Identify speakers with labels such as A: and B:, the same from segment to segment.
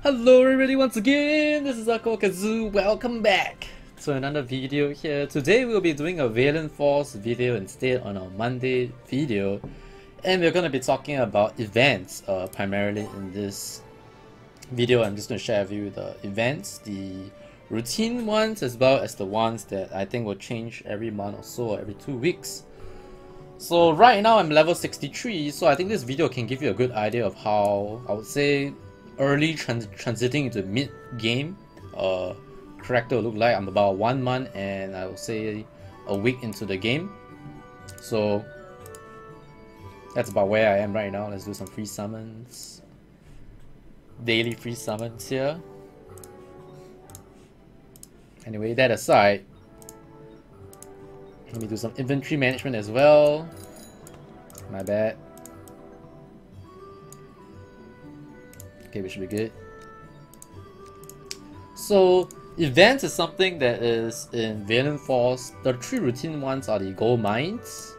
A: Hello everybody once again, this is AikawaKazu, welcome back to another video here. Today we'll be doing a Valiant Force video instead on our Monday video. And we're going to be talking about events primarily in this video. I'm just going to share with you the events, the routine ones, as well as the ones that I think will change every month or so, or every 2 weeks. So right now I'm level 63, so I think this video can give you a good idea of how, I would say, early transiting into mid-game character will look like. I'm about 1 month and I would say a week into the game. So that's about where I am right now. Let's do some free summons. Daily free summons here. Anyway, that aside, let me do some inventory management as well. My bad. Okay, we should be good. So, events is something that is in Valiant Force. The 3 routine ones are the gold mines,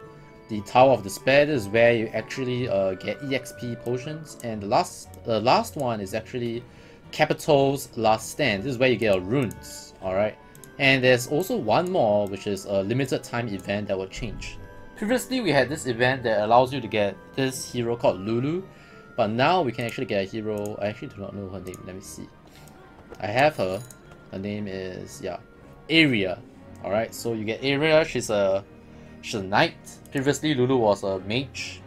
A: the Tower of Despair. This is where you actually get EXP potions, and the last one is actually Capital's Last Stand. This is where you get runes. Alright, and there's also one more, which is a limited time event that will change. Previously, we had this event that allows you to get this hero called Lulu. But now we can actually get a hero. I actually do not know her name. Let me see. I have her. Her name is Aria. Alright, so you get Aria. She's a knight. Previously Lulu was a mage.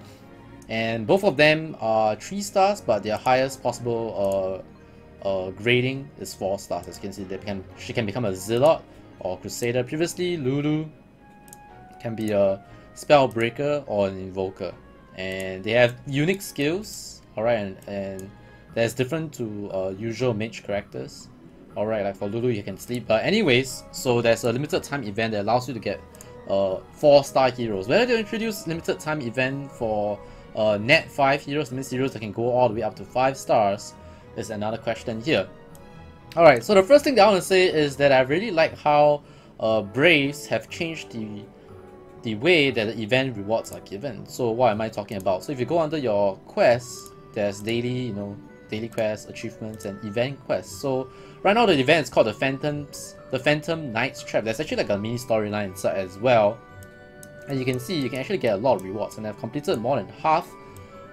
A: And both of them are 3 stars, but their highest possible grading is 4 stars. As you can see, she can become a zealot or crusader. Previously Lulu can be a spellbreaker or an invoker. And they have unique skills. Alright, and that's different to usual mage characters. Alright, like for Lulu you can sleep. But anyways, so there's a limited time event that allows you to get 4-star heroes. Whether they introduce limited time event for net 5 heroes, means heroes that can go all the way up to 5 stars, is another question here. Alright, so the first thing that I want to say is that I really like how Braves have changed the way that the event rewards are given. So what am I talking about? So if you go under your quests, there's daily, daily quests, achievements, and event quests. So right now the event is called the Phantom Knight's Trap. There's actually like a mini storyline inside as well. And you can see you can actually get a lot of rewards, and I've completed more than half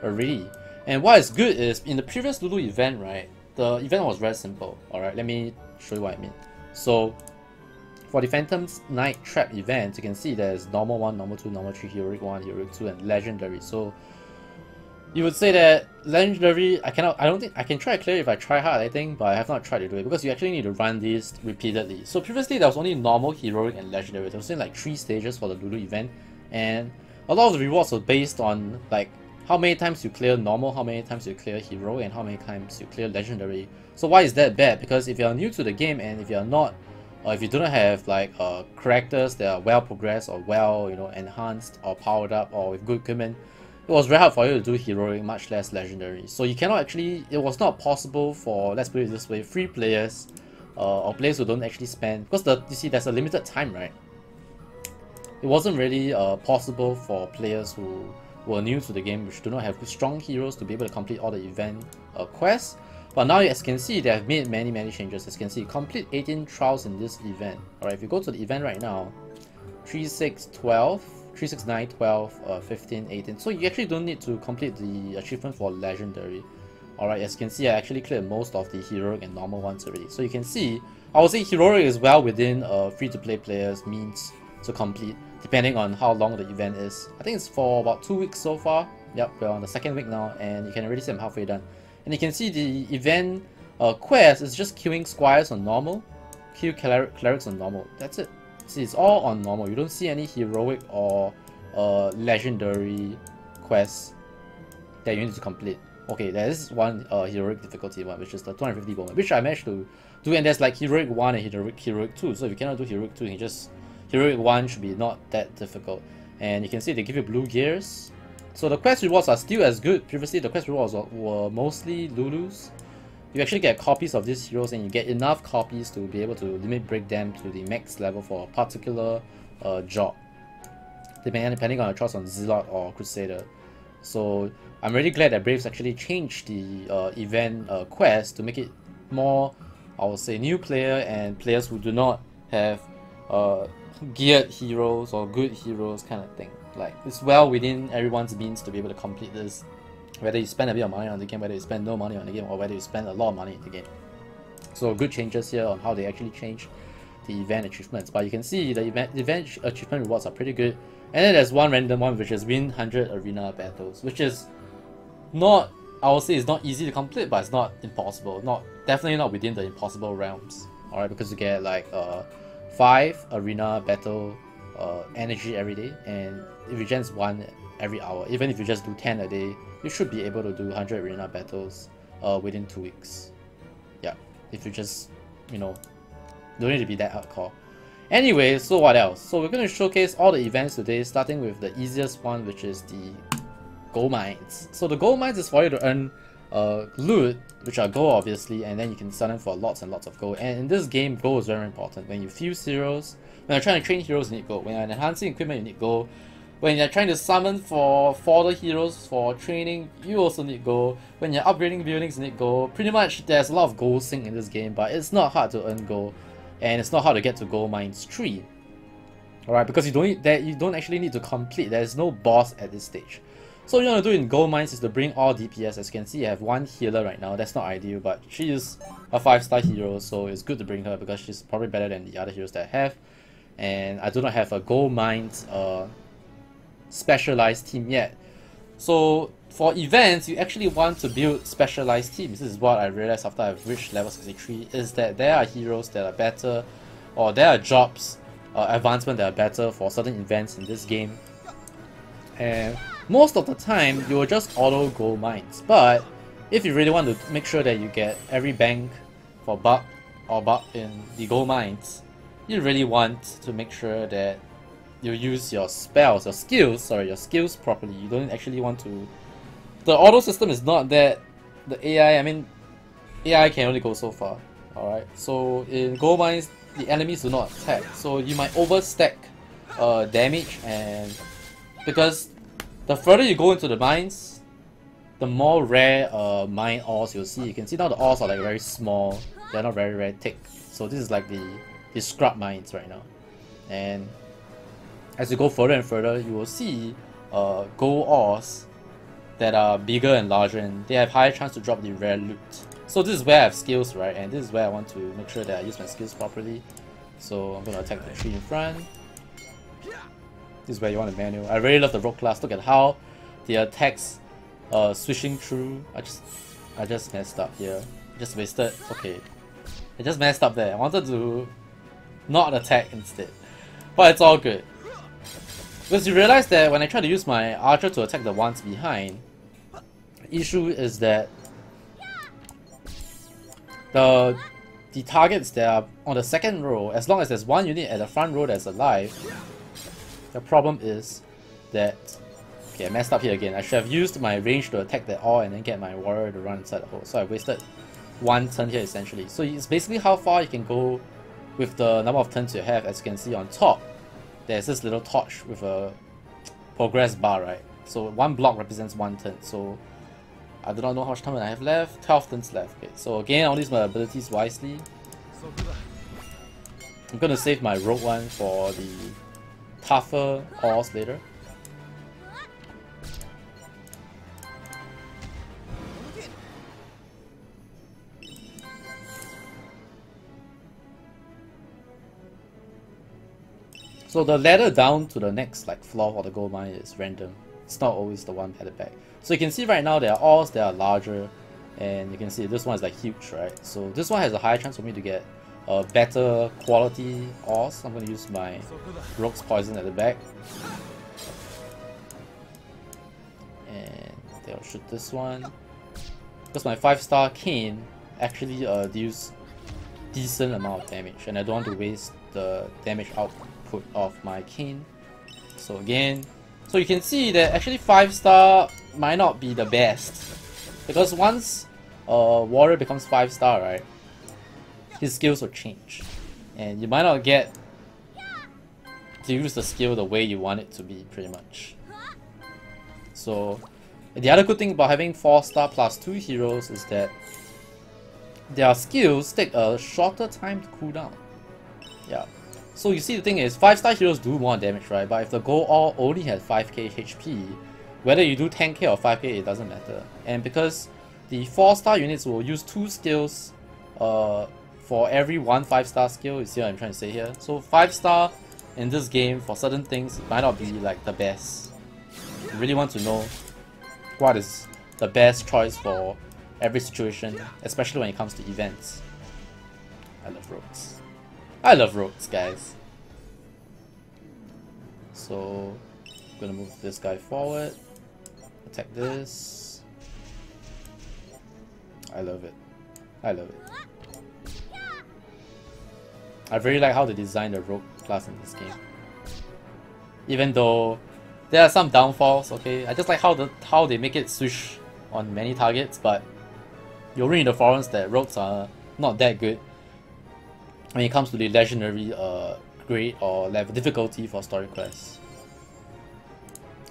A: already. And what is good is in the previous Lulu event, right, the event was very simple. Alright, let me show you what I mean. So for the Phantom's Night Trap event, you can see there's normal 1, normal 2, normal 3, heroic 1, heroic 2, and legendary. So you would say that legendary, I don't think I can try to clear it if I try hard, I think, but I have not tried to do it because you actually need to run these repeatedly. So previously there was only normal, heroic, and legendary. There was only like 3 stages for the Lulu event, and a lot of the rewards were based on like how many times you clear normal, how many times you clear hero, and how many times you clear legendary. So why is that bad? Because if you're new to the game and if you're not if you do not have like characters that are well progressed or well enhanced or powered up or with good equipment, it was very hard for you to do heroic, much less legendary. So you cannot actually, it was not possible for, let's put it this way, free players or players who don't actually spend, because you see there's a limited time, right? It wasn't really possible for players who were new to the game, which do not have strong heroes, to be able to complete all the event quests. But now, as you can see, they have made many changes. As you can see, complete 18 trials in this event. Alright, if you go to the event right now, 3, 6, 12, 3, 6, 9, 12, 15, 18. So you actually don't need to complete the achievement for legendary. Alright, as you can see, I actually cleared most of the heroic and normal ones already. So you can see, I would say heroic is well within free-to-play players' means to complete, depending on how long the event is. I think it's for about 2 weeks so far. Yep, we're on the 2nd week now, and you can already see I'm halfway done. And you can see the event quest is just queuing squires on normal, queue clerics on normal. That's it. See, it's all on normal. You don't see any heroic or legendary quests that you need to complete. Okay, there is one heroic difficulty one, which is the 250 moment, which I managed to do, and there's like heroic 1 and heroic 2. So if you cannot do heroic 2, you can just heroic 1 should be not that difficult. And you can see they give you blue gears. So the quest rewards are still as good. Previously the quest rewards were mostly Lulus. You actually get copies of these heroes, and you get enough copies to be able to limit break them to the max level for a particular job, depending on your choice on Zealot or Crusader. So I'm really glad that Braves actually changed the event quest to make it more, I would say, new player and players who do not have geared heroes or good heroes kind of thing. Like, it's well within everyone's means to be able to complete this, whether you spend a bit of money on the game, whether you spend no money on the game, or whether you spend a lot of money in the game. So good changes here on how they actually change the event achievements. But you can see the event achievement rewards are pretty good. And then there's one random one, which is win 100 arena battles, which is not, I would say it's not easy to complete, but it's not impossible. Definitely not within the impossible realms. Alright, because you get like 5 arena battle energy every day, and if you just 1 every hour, even if you just do 10 a day, you should be able to do 100 arena battles within 2 weeks. Yeah, if you just, you know, don't need to be that hardcore. Anyway, so what else? So we're going to showcase all the events today, starting with the easiest one, which is the gold mines. So the gold mines is for you to earn loot, which are gold obviously, and then you can sell them for lots and lots of gold. And in this game, gold is very important. When you fuse heroes, when you're trying to train heroes, you need gold. When you're enhancing equipment, you need gold. When you're trying to summon for fodder heroes for training, you also need gold. When you're upgrading buildings, you need gold. Pretty much, there's a lot of gold sync in this game, but it's not hard to earn gold, and it's not hard to get to gold mines 3. Alright, because you don't actually need to complete. There's no boss at this stage. So what you want to do in gold mines is to bring all DPS. As you can see, you have 1 healer right now. That's not ideal, but she is a 5-star hero, so it's good to bring her because she's probably better than the other heroes that I have. And I do not have a gold mines specialized team yet. So for events, you actually want to build specialized teams. This is what I realized after I've reached level 63, is that there are heroes that are better, or there are jobs, advancement that are better for certain events in this game. And most of the time, you will just auto gold mines. But if you really want to make sure that you get every bank for buck or buck in the gold mines, you really want to make sure that you use your spells, your skills properly. You don't actually want to... The auto system is not that... The AI, I mean, AI can only go so far. Alright, so in gold mines, the enemies do not attack. So you might overstack damage, and because the further you go into the mines, the more rare mine ores you'll see. You can see now the ores are like very small. They're not very, very thick. So this is like the scrub mines right now. And as you go further and further, you will see gold ores that are bigger and larger, and they have higher chance to drop the rare loot. So this is where I have skills, right? And this is where I want to make sure that I use my skills properly. So I'm going to attack the tree in front. This is where you want a manual. I really love the rogue class. Look at how the attacks swishing through. I just messed up here. Just wasted. Okay. I just messed up there. I wanted to not attack instead. But it's all good. Because you realize that when I try to use my archer to attack the ones behind, the issue is that the targets that are on the second row, as long as there's one unit at the front row that's alive, the problem is that... Okay, I messed up here again. I should have used my range to attack that all and then get my warrior to run inside the hole. So I wasted 1 turn here essentially. So it's basically how far you can go with the number of turns you have. As you can see on top, there's this little torch with a progress bar, right? So 1 block represents 1 turn. So I do not know how much time I have left. 12 turns left. Okay, so again, I'll use my abilities wisely. I'm gonna save my rogue one for the tougher ores later. So the ladder down to the next floor for the gold mine is random. It's not always the one at the back. So you can see right now there are ores that are larger, and you can see this one is huge, right? So this one has a higher chance for me to get better quality ores. I'm going to use my rogue's poison at the back. And they'll shoot this one. Because my 5-star cane actually deals decent amount of damage, and I don't want to waste the damage output of my cane. So again, so you can see that actually 5-star might not be the best, because once a warrior becomes 5-star, right, his skills will change, and you might not get to use the skill the way you want it to be, pretty much. So the other good thing about having 4-star plus 2 heroes is that their skills take a shorter time to cool down. Yeah. So you see, the thing is, 5-star heroes do more damage, right? But if the goal all only has 5k HP, whether you do 10k or 5k, it doesn't matter. And because the 4-star units will use 2 skills for every 1 5-star skill, you see what I'm trying to say here? So 5-star in this game, for certain things, might not be like the best. You really want to know what is the best choice for every situation, especially when it comes to events. I love rogues. I love rogues, guys. So, I'm gonna move this guy forward. Attack this. I love it. I love it. I really like how they designed the rogue class in this game. Even though there are some downfalls, okay? I just like how they make it swish on many targets, but you'll read in the forums that rogues are not that good when it comes to the legendary grade or level difficulty for story quests.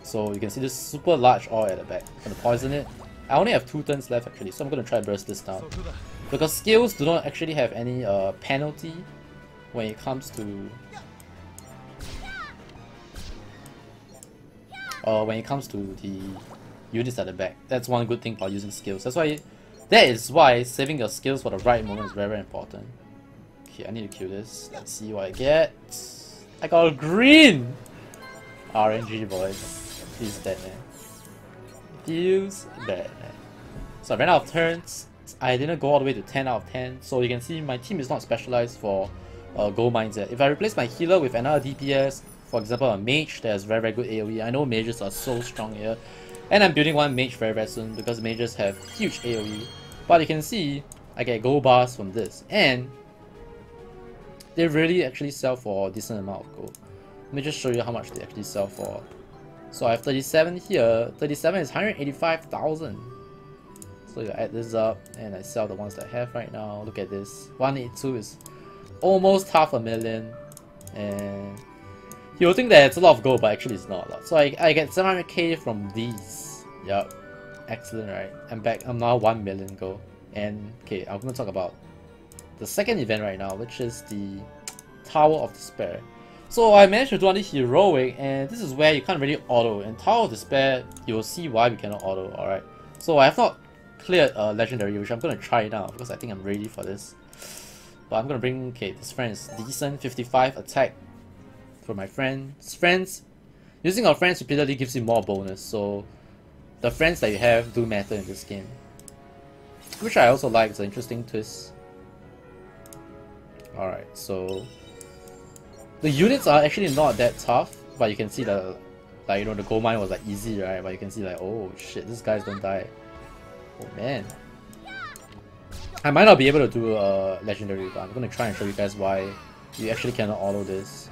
A: So you can see this super large ore at the back. I'm gonna poison it. I only have 2 turns left actually, so I'm gonna try to burst this down. Because skills do not actually have any penalty when it comes to the units at the back. That's one good thing about using skills. That is why saving your skills for the right moment is very, very important. Okay, I need to kill this. Let's see what I get. I got a green! RNG, boys. He's dead, man. Feels bad, man. So I ran out of turns. I didn't go all the way to 10 out of 10. So you can see my team is not specialized for gold mines yet. If I replace my healer with another DPS, for example a mage that has very, very good AoE. I know mages are so strong here. And I'm building one mage very, very soon because mages have huge AoE. But you can see I get gold bars from this. And they really actually sell for a decent amount of gold. Let me just show you how much they actually sell for. So I have 37 here. 37 is 185,000. So you add this up and I sell the ones that I have right now. Look at this. 182 is almost 500,000. And you'll think that it's a lot of gold, but actually it's not a lot. So I get 700k from these. Yup. Excellent, right? I'm back. I'm now 1 million gold. And okay, I'm going to talk about the second event right now, which is the Tower of Despair. So I managed to do only heroic, and this is where you can't really auto. In Tower of Despair, you'll see why we cannot auto, alright? So I have not cleared a legendary, which I'm going to try now because I think I'm ready for this. But I'm going to bring, okay, this friend is decent, 55 attack for my friends. Using our friends repeatedly gives you more bonus, so the friends that you have do matter in this game. Which I also like, it's an interesting twist. Alright, so the units are actually not that tough, but you can see the, like, you know, the gold mine was like easy, right? But you can see like, oh shit, these guys don't die. Oh man. I might not be able to do a legendary, but I'm gonna try and show you guys why you actually cannot auto this.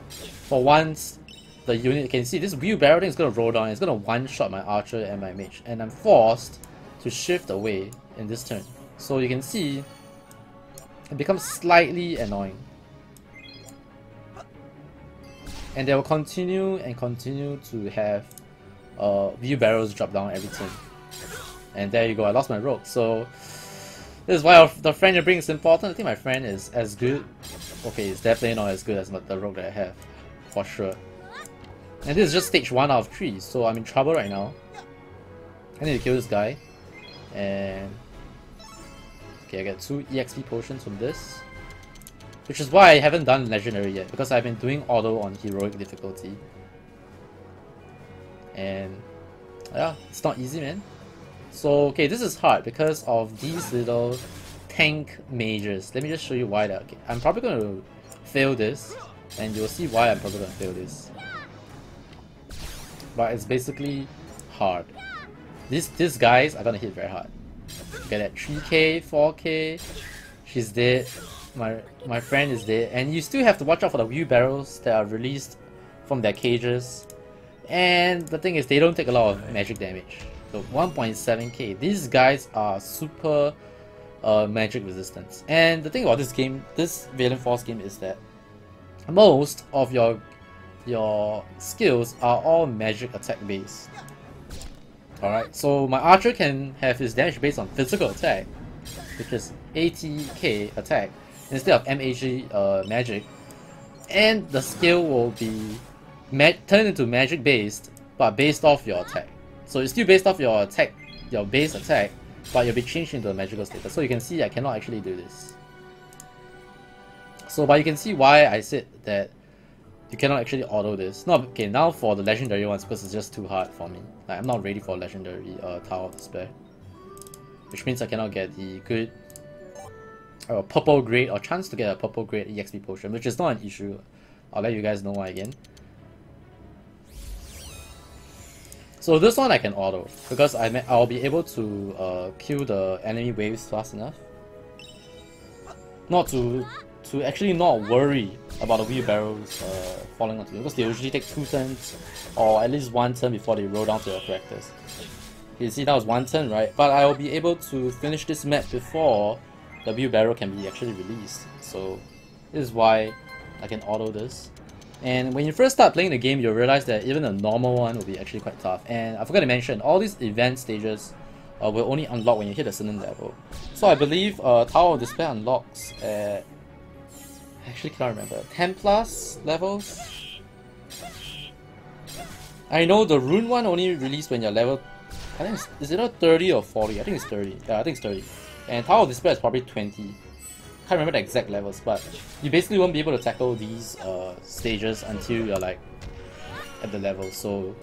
A: For once, the unit, you can see this wheelbarrow thing is gonna roll down, it's gonna one-shot my archer and my mage, and I'm forced to shift away in this turn. So you can see it becomes slightly annoying. And they will continue and continue to have wheelbarrows drop down every turn. And there you go, I lost my rogue. So this is why the friend you bring is important. I think my friend is as good. Okay, it's definitely not as good as the rogue that I have, for sure. And this is just stage 1 out of 3, so I'm in trouble right now. I need to kill this guy. And okay, I get 2 EXP potions from this. Which is why I haven't done legendary yet, because I've been doing auto on heroic difficulty. And yeah, it's not easy, man. So okay, this is hard because of these little tank mages. Let me just show you why that. Okay, I'm probably going to fail this, and you'll see why I'm probably going to fail this. But it's basically hard. These guys are gonna hit very hard. Get at 3k, 4k. She's dead. My friend is dead, and you still have to watch out for the wheelbarrows that are released from their cages. And the thing is, they don't take a lot of magic damage. So 1.7k. These guys are super magic resistance. And the thing about this game, this Valiant Force game, is that most of your skills are all magic attack based. Alright, so my archer can have his damage based on physical attack, which is ATK attack instead of MAG magic, and the skill will be turned into magic based, but based off your attack. So it's still based off your attack, your base attack, but you'll be changed into a magical status. So you can see I cannot actually do this. So, but you can see why I said that you cannot actually auto this. No, okay, now for the legendary ones, because it's just too hard for me. Like, I'm not ready for legendary Tower of Despair, which means I cannot get the good purple grade or chance to get a purple grade EXP potion, which is not an issue. I'll let you guys know why again. So this one I can auto because I'll be able to kill the enemy waves fast enough, not to actually not worry about the wheelbarrows falling onto you, because they usually take 2 turns or at least 1 turn before they roll down to your characters. You see that was 1 turn, right? But I will be able to finish this map before the wheelbarrow can be actually released. So this is why I can auto this. And when you first start playing the game, you'll realize that even a normal one will be actually quite tough. And I forgot to mention, all these event stages will only unlock when you hit a certain level. So I believe Tower of Despair unlocks at... I actually cannot remember. 10 plus levels? I know the rune one only released when you're level... I think it's... Is it not 30 or 40? I think it's 30. Yeah, I think it's 30. And Tower of Despair is probably 20. Can't remember the exact levels, but you basically won't be able to tackle these stages until you're like at the level. So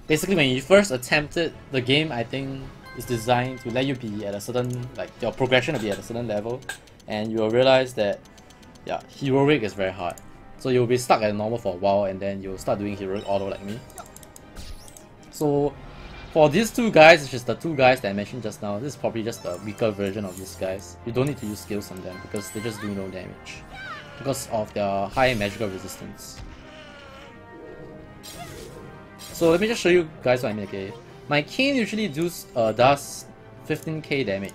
A: basically when you first attempt it, the game I think is designed to let you be at a certain, like your progression will be at a certain level, and you'll realize that yeah, heroic is very hard. So you'll be stuck at normal for a while and then you'll start doing heroic auto like me. So for these 2 guys, which is the 2 guys that I mentioned just now, this is probably just a weaker version of these guys. You don't need to use skills on them because they just do no damage because of their high magical resistance. So let me just show you guys what I mean, okay? My cane usually does 15k damage.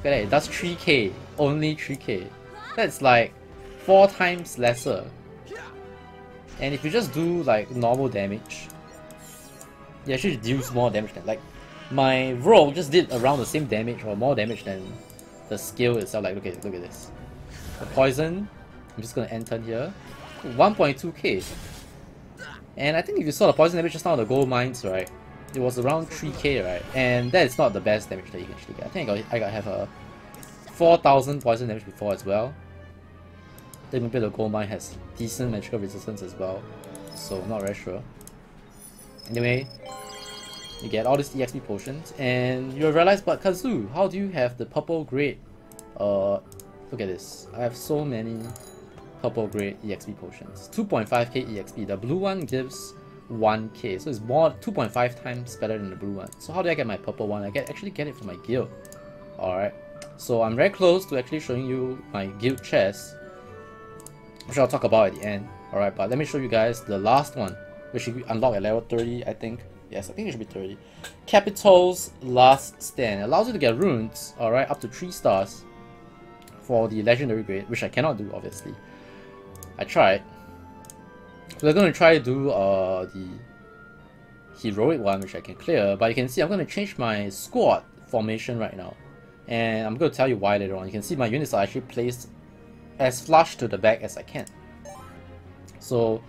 A: Okay, it does 3k, only 3k. That's like 4 times lesser. And if you just do like normal damage, you actually deals more damage than, like, my roll just did around the same damage or more damage than the skill itself. Like, look at this. The poison, I'm just gonna end turn here, 1.2k. And I think if you saw the poison damage just now, the gold mines, right, it was around 3k, right? And that is not the best damage that you can actually get. I think I got have a 4,000 poison damage before as well. Then maybe the gold mine has decent magical resistance as well, so I'm not very sure. Anyway, you get all these EXP potions, and you'll realize, but Kazu, how do you have the purple grade? Look at this. I have so many purple grade EXP potions. 2.5k EXP. The blue one gives 1k, so it's more 2.5 times better than the blue one. So how do I get my purple one? I actually get it from my guild. Alright, so I'm very close to actually showing you my guild chest, which I'll talk about at the end. Alright, but let me show you guys the last one, which you unlock at level 30, I think. Yes, I think it should be 30. Capital's Last Stand. It allows you to get runes, alright, up to 3 stars for the legendary grade, which I cannot do, obviously. I tried. So we're going to try to do the heroic one, which I can clear, but you can see I'm going to change my squad formation right now. And I'm going to tell you why later on. You can see my units are actually placed as flush to the back as I can. So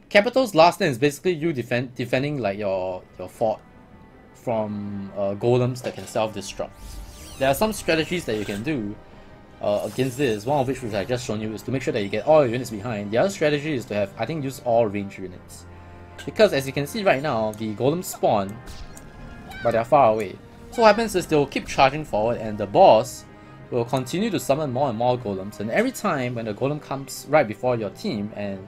A: Capital's Last Stand is basically you defending like your fort from golems that can self-destruct. There are some strategies that you can do against this, one of which I just shown you is to make sure that you get all your units behind. The other strategy is to have, I think, use all range units. Because as you can see right now, the golems spawn, but they're far away. So what happens is they'll keep charging forward and the boss will continue to summon more and more golems, and every time when the golem comes right before your team, and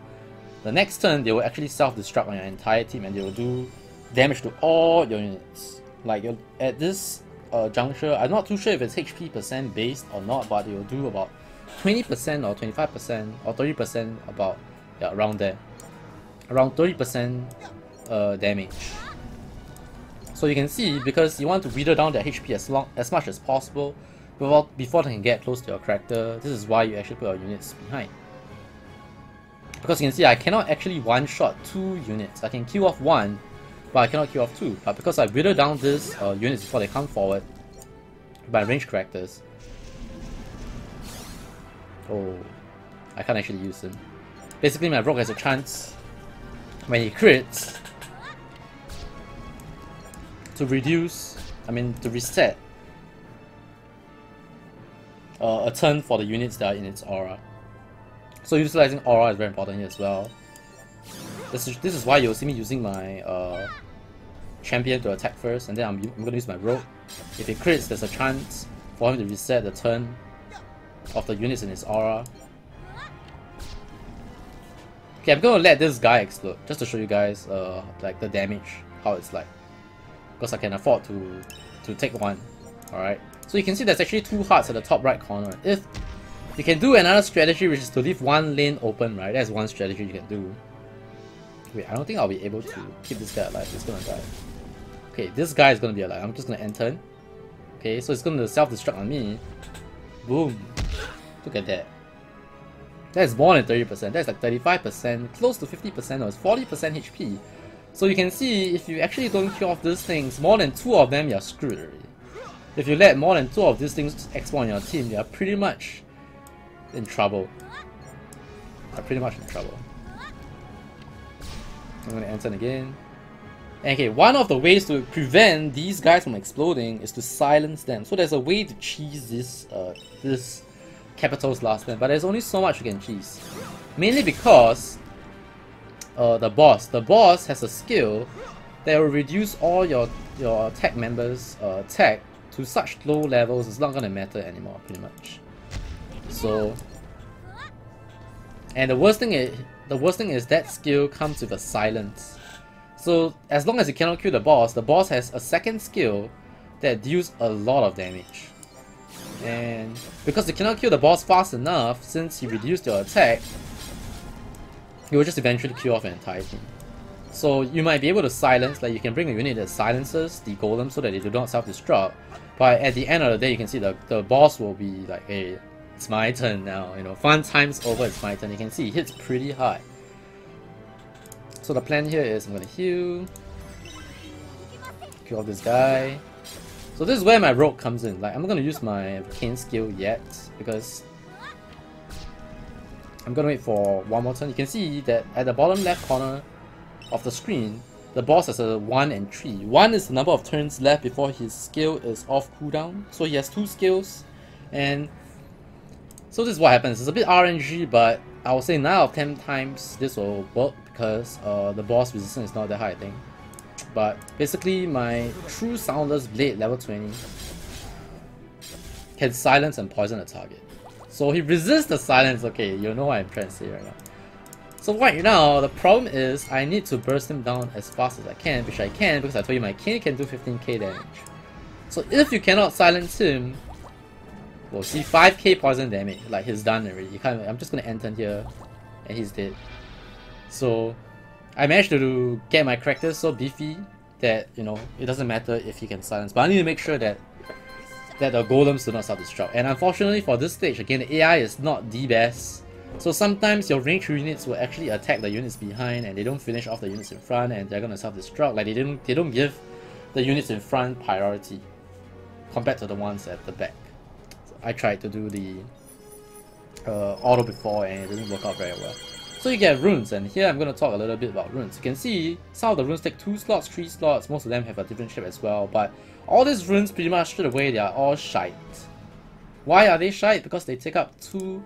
A: the next turn they will actually self-destruct on your entire team and they will do damage to all your units. Like at this juncture, I'm not too sure if it's HP percent based or not, but they will do about 20% or 25% or 30% about, yeah, around there. Around 30% damage. So you can see, because you want to wither down their HP as much as possible before they can get close to your character, this is why you actually put your units behind. Because you can see I cannot actually one-shot 2 units. I can kill off 1, but I cannot kill off 2. But because I whittle down these units before they come forward by ranged characters, oh, I can't actually use him. Basically, my rogue has a chance when he crits to to reset a turn for the units that are in its aura. So utilizing aura is very important here as well. This is why you'll see me using my champion to attack first, and then I'm gonna use my rogue. If it crits, there's a chance for him to reset the turn of the units in his aura. Okay, I'm gonna let this guy explode just to show you guys like the damage, how it's like, because I can afford to take one. All right. So you can see there's actually 2 hearts at the top right corner. If you can do another strategy, which is to leave one lane open, right? That's one strategy you can do. Wait, I don't think I'll be able to keep this guy alive. He's gonna die. Okay, this guy is gonna be alive. I'm just gonna end turn. Okay, so it's gonna self-destruct on me. Boom. Look at that. That's more than 30%. That's like 35%, close to 50%, or it's 40% HP. So you can see, if you actually don't kill off these things, more than 2 of them, you're screwed already. If you let more than 2 of these things expo on your team, you're pretty much in trouble. I'm gonna enter again. Okay, one of the ways to prevent these guys from exploding is to silence them. So there's a way to cheese this Capital's last stand, but there's only so much you can cheese. Mainly because the boss has a skill that will reduce all your attack members' attack to such low levels it's not gonna matter anymore, pretty much. So, and the worst thing is that skill comes with a silence. So as long as you cannot kill the boss has a second skill that deals a lot of damage. And because you cannot kill the boss fast enough, since he reduced your attack, you will just eventually kill off an entire team. So you might be able to silence, like you can bring a unit that silences the golem so that they do not self-destruct. But at the end of the day, you can see the boss will be like, hey, it's my turn now. You know, fun time's over, it's my turn. You can see it hits pretty high. So the plan here is I'm gonna heal, kill off this guy. So this is where my rogue comes in. Like I'm not gonna use my Kane skill yet because I'm gonna wait for one more turn. You can see that at the bottom left corner of the screen, the boss has a 1 and 3. 1 is the number of turns left before his skill is off cooldown. So he has 2 skills, and so this is what happens. It's a bit RNG, but I will say 9 out of 10 times this will work because the boss resistance is not that high, I think. But basically, my True Soundless Blade level 20 can silence and poison a target. So he resists the silence. Okay, you know what I'm trying to say right now. So right now, the problem is I need to burst him down as fast as I can, which I can because I told you my King can do 15k damage. So if you cannot silence him, we'll see 5k poison damage. Like he's done already. You can't. I'm just gonna end turn here, and he's dead. So I managed to get my character so beefy that, you know, it doesn't matter if he can silence, but I need to make sure that the golems do not self-destruct. And unfortunately for this stage, again, the AI is not the best. So sometimes your ranged units will actually attack the units behind and they don't finish off the units in front and they're gonna self-destruct. Like they don't give the units in front priority compared to the ones at the back. So I tried to do the auto before and it didn't work out very well. So you get runes, and here I'm going to talk a little bit about runes. You can see some of the runes take 2 slots, 3 slots, most of them have a different shape as well, but all these runes pretty much straight away they are all shite. Why are they shite? Because they take up 2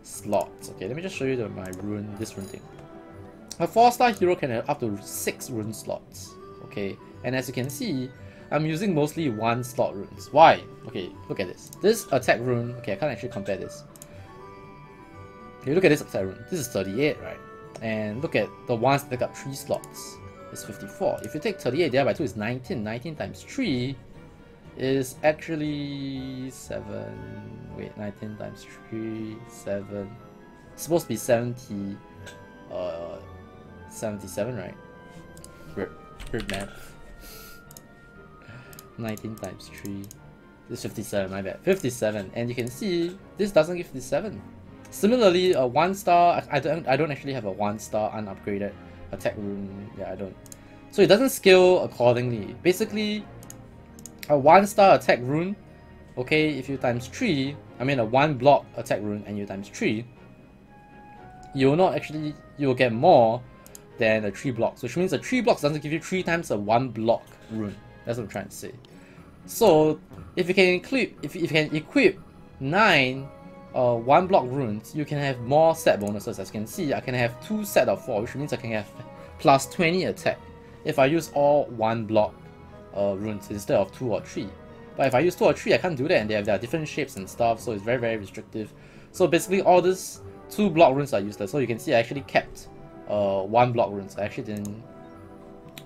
A: slots. Okay, let me just show you this rune thing. A 4-star hero can have up to 6 rune slots. Okay, and as you can see, I'm using mostly 1 slot runes. Why? Okay, look at this. This attack rune, okay, I can't actually compare this. If you look at this attack rune, this is 38, right? And look at the ones that take up 3 slots. It's 54. If you take 38 divided by 2, it's 19. 19 times 3 is actually 7. Wait, 19 times 3, 7. It's supposed to be 70. 77, right? Weird math. 19 times 3. This is 57, my bad. 57. And you can see this doesn't give 57. Similarly, a 1-star, I don't actually have a 1-star unupgraded attack rune. Yeah, I don't. So it doesn't scale accordingly. Basically, a 1-star attack rune, okay, if you times 3, I mean a 1 block attack rune and you times 3, you'll get more than a 3 blocks, which means a 3 blocks doesn't give you 3 times a 1 block rune. That's what I'm trying to say. So if you can equip 9 1 block runes, you can have more set bonuses. As you can see, I can have 2 set of 4, which means I can have plus 20 attack if I use all 1 block runes instead of 2 or 3. But if I use 2 or 3, I can't do that, and they have their different shapes and stuff, so it's very, very restrictive. So basically all these 2 block runes are useless. So you can see I actually kept 1 block runes. I actually didn't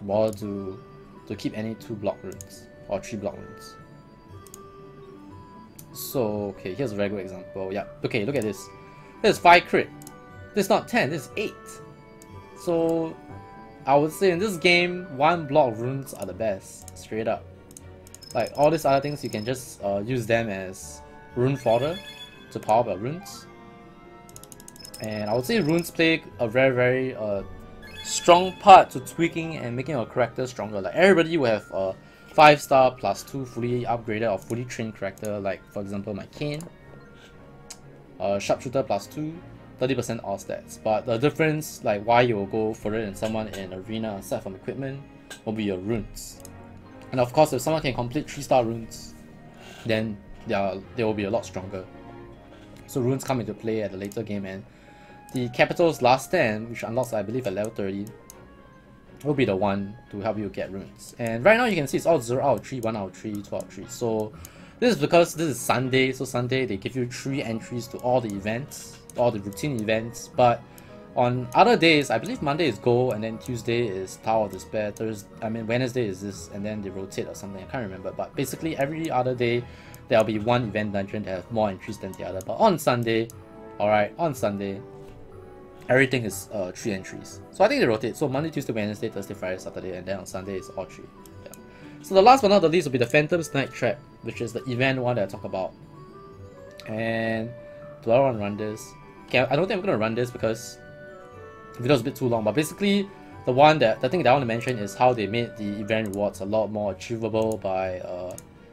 A: bother to keep any 2 block runes or 3 block runes. So okay, here's a very good example. Yeah, okay, look at this. This is 5 crit. This is not 10, this is 8. So I would say in this game, 1 block runes are the best, straight up. Like all these other things, you can just use them as rune fodder to power up your runes. And I would say runes play a very, very strong part to tweaking and making your character stronger. Like everybody will have a 5-star plus 2 fully upgraded or fully trained character, like for example my Kane. Sharpshooter plus 2, 30% all stats. But the difference, like why you will go further than someone in arena aside from equipment, will be your runes. And of course, if someone can complete 3-star runes, then they will be a lot stronger. So runes come into play at a later game, and the Capital's Last Stand, which unlocks I believe at level 30, will be the one to help you get runes. And right now you can see it's all 0 out of 3, 1 out of 3, 2 out of 3. So this is because this is Sunday, so Sunday they give you 3 entries to all the events, all the routine events. But on other days, I believe Monday is Gold, and then Tuesday is Tower of Despair, Wednesday is this, and then they rotate or something, I can't remember. But basically every other day there'll be one event dungeon that have more entries than the other. But on Sunday, alright, on Sunday, everything is 3 entries. So I think they rotate. So Monday, Tuesday, Wednesday, Thursday, Friday, Saturday, and then on Sunday is all 3. Yeah. So the last but not the least will be the Phantom's Night Trap, which is the event one that I talk about. And do I want to run this? Okay, I don't think I'm going to run this because the video is a bit too long. But basically, the thing that I want to mention is how they made the event rewards a lot more achievable by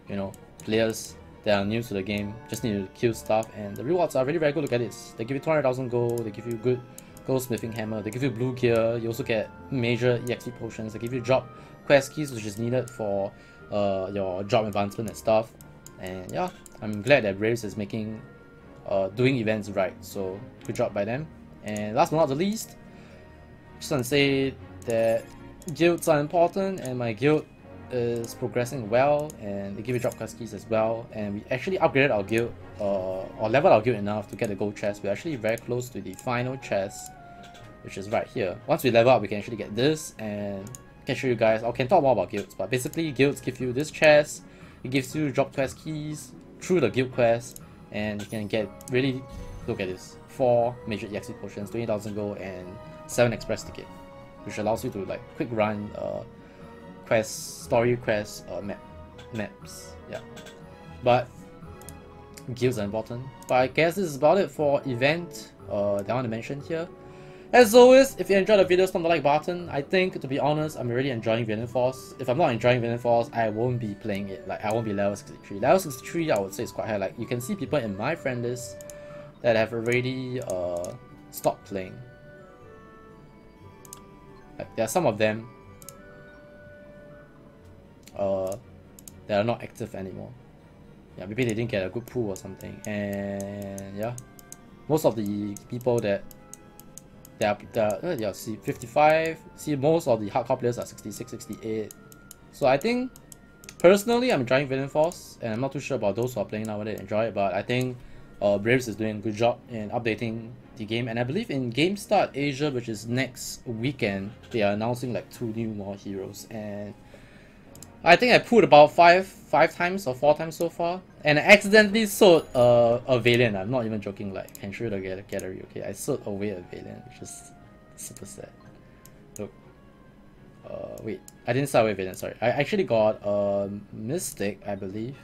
A: you know, players that are new to the game. Just need to kill stuff, and the rewards are really very good. Look at this. They give you 200,000 gold, they give you good goldsmithing hammer, they give you blue gear, you also get major EXP potions, they give you job quest keys, which is needed for your job advancement and stuff. And yeah, I'm glad that Braves is making doing events right, so good job by them. And last but not the least, just want to say that guilds are important, and my guild is progressing well, and they give you drop quest keys as well. And we actually upgraded our guild or leveled our guild enough to get the gold chest. We're actually very close to the final chest, which is right here. Once we level up, we can actually get this, and I can show you guys. I can talk more about guilds, but basically guilds give you this chest. It gives you drop quest keys through the guild quest, and you can get really, look at this, 4 major EXP potions, 20,000 gold, and 7 express ticket, which allows you to like quick run story quests maps. Yeah, but guilds are important. But I guess this is about it for event that I want to mention here. As always, if you enjoyed the video, smash the like button. I think, to be honest, I'm really enjoying Valiant Force. If I'm not enjoying Valiant Force, I won't be playing it. Like, I won't be level 63. Level 63, I would say, is quite high. Like, you can see people in my friend list that have already stopped playing. Like, there are some of them that are not active anymore. Yeah, maybe they didn't get a good pool or something. And yeah, most of the people that yeah, see 55, see most of the hardcore players are 66, 68. So I think personally I'm enjoying Valiant Force, and I'm not too sure about those who are playing now whether they enjoy it, but I think Braves is doing a good job in updating the game. And I believe in Game Start Asia, which is next weekend, they are announcing like 2 new more heroes, and I think I pulled about 5 times or 4 times so far, and I accidentally sold a Valiant. I'm not even joking. Like, I can show you the gallery. Okay, I sold away a Valiant, which is super sad. Look, wait, I didn't sell away Valiant. Sorry, I actually got a Mystic, I believe.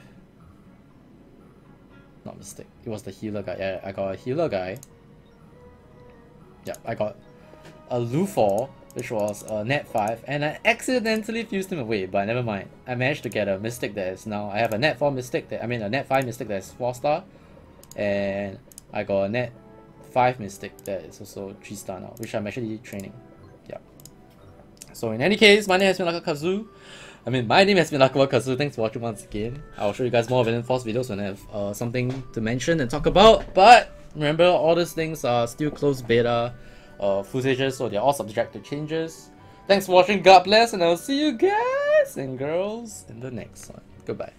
A: Not Mystic. It was the healer guy. Yeah, I got a healer guy. Yeah, I got a Luthor, which was net 5, and I accidentally fused him away, but never mind. I managed to get a Mystic that is now, I have a net 4 Mystic, a net 5 Mystic that is 4-star, and I got a net 5 Mystic that is also 3-star now, which I'm actually training. Yeah. So in any case, my name has been AikawaKazu. My name has been AikawaKazu. Thanks for watching once again. I'll show you guys more Valiant Force videos when I have something to mention and talk about, but remember, all these things are still closed beta footages, so they're all subject to changes. Thanks for watching, God bless, and I'll see you guys and girls in the next one. Goodbye.